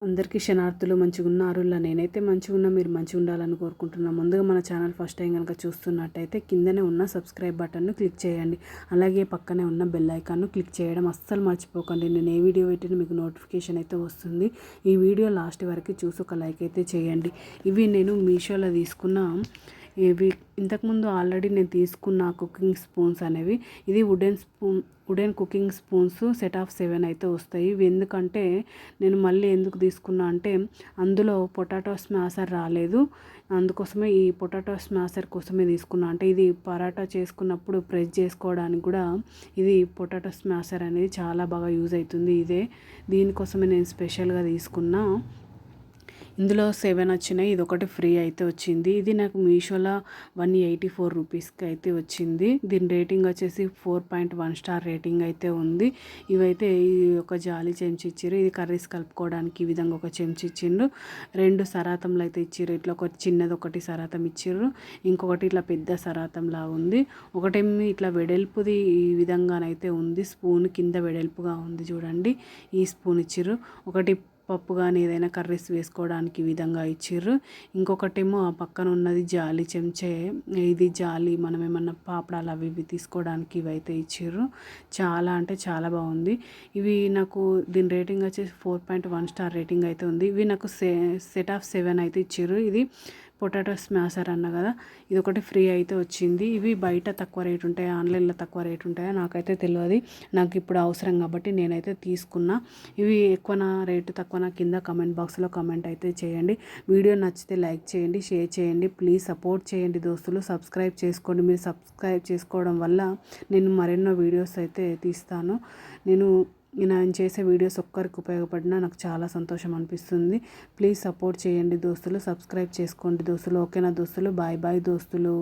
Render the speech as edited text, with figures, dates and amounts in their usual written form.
అందరికీ క్షణార్థులు మంచిగున్నారు. నేనైతే మంచిగున్నా, మీరు మంచిగుండాలని కోరుకుంటున్నా. ముందుగా మన ఛానల్ ఫస్ట్ టైం కనుక చూస్తున్నట్టయితే కిందనే ఉన్న సబ్స్క్రైబ్ బటన్ను క్లిక్ చేయండి. అలాగే పక్కనే ఉన్న బెల్ ఐకాన్ను క్లిక్ చేయడం అస్సలు మర్చిపోకండి. నేను ఏ వీడియో పెట్టినా మీకు నోటిఫికేషన్ అయితే వస్తుంది. ఈ వీడియో లాస్ట్ వరకు చూసి ఒక లైక్ అయితే చేయండి. ఇవి నేను మీషోలో తీసుకున్న ఇవి ఇంతకుముందు ఆల్రెడీ నేను తీసుకున్న కుకింగ్ స్పూన్స్ అనేవి. ఇది wooden cooking spoons set of 7 అయితే వస్తాయి. ఇవి ఎందుకంటే నేను మళ్ళీ ఎందుకు తీసుకున్నా అంటే అందులో పొటాటో స్మాషర్ రాలేదు. అందుకోసమే ఈ పొటాటో స్మాషర్ కోసమే తీసుకున్నా. అంటే ఇది పరాటా చేసుకున్నప్పుడు ప్రెస్ చేసుకోవడానికి కూడా ఇది పొటాటో స్మాషర్ అనేది చాలా బాగా యూజ్ అవుతుంది. దీనికోసమే నేను స్పెషల్గా తీసుకున్నా. ఇందులో 7 వచ్చినాయి, ఇది ఒకటి ఫ్రీ అయితే వచ్చింది. ఇది నాకు మీషోలో 184 రూపీస్కి అయితే వచ్చింది. దీని రేటింగ్ వచ్చేసి 4.1 స్టార్ రేటింగ్ అయితే ఉంది. ఇవైతే ఒక జాలి చెంచా ఇచ్చారు. ఇది కర్రీస్ కలుపుకోవడానికి ఈ విధంగా ఒక చెంచా ఇచ్చిండ్రు. 2 సరాతంలు అయితే ఇచ్చారు. ఇట్లా ఒక చిన్నది ఒకటి సరాతం ఇచ్చారు, ఇంకొకటి ఇట్లా పెద్ద సరాతంలా ఉంది. ఒకటేమి ఇట్లా వెడల్పుది ఈ విధంగానైతే ఉంది. స్పూన్ కింద వెడల్పుగా ఉంది చూడండి, ఈ స్పూన్ ఇచ్చారు. ఒకటి పప్పు కానీ ఏదైనా కర్రీస్ వేసుకోవడానికి ఈ విధంగా ఇచ్చిర్రు. ఇంకొకటేమో ఆ పక్కన ఉన్నది జాలి చెంచే. ఇది జాలి మనం ఏమన్నా పాపడాలు అవి ఇవి తీసుకోవడానికి ఇవైతే ఇచ్చిర్రు. చాలా అంటే చాలా బాగుంది. ఇవి నాకు దీని రేటింగ్ వచ్చేసి 4.1 స్టార్ రేటింగ్ అయితే ఉంది. ఇవి నాకు సెట్ ఆఫ్ 7 అయితే ఇచ్చిర్రు. ఇది పొటాటో స్మాషర్ అన్న కదా, ఇది ఒకటి ఫ్రీ అయితే వచ్చింది. ఇవి బయట తక్కువ రేటు ఉంటాయి, ఆన్లైన్లో తక్కువ రేటు ఉంటాయో నాకైతే తెలియదు. నాకు ఇప్పుడు అవసరం కాబట్టి నేనైతే తీసుకున్నా. ఇవి ఎక్కువనా రేటు తక్కువనా కింద కమెంట్ బాక్స్లో కమెంట్ అయితే చేయండి. వీడియో నచ్చితే లైక్ చేయండి, షేర్ చేయండి. ప్లీజ్ సపోర్ట్ చేయండి దోస్తులు. సబ్స్క్రైబ్ చేసుకోండి. మీరు సబ్స్క్రైబ్ చేసుకోవడం వల్ల నేను మరెన్నో వీడియోస్ అయితే తీస్తాను. నేను చేసే వీడియోస్ ఒక్కరికి ఉపయోగపడినా నాకు చాలా సంతోషం అనిపిస్తుంది. ప్లీజ్ సపోర్ట్ చేయండి దోస్తులు. సబ్స్క్రైబ్ చేసుకోండి దోస్తులు. ఓకేనా దోస్తులు? బాయ్ బాయ్ దోస్తులు.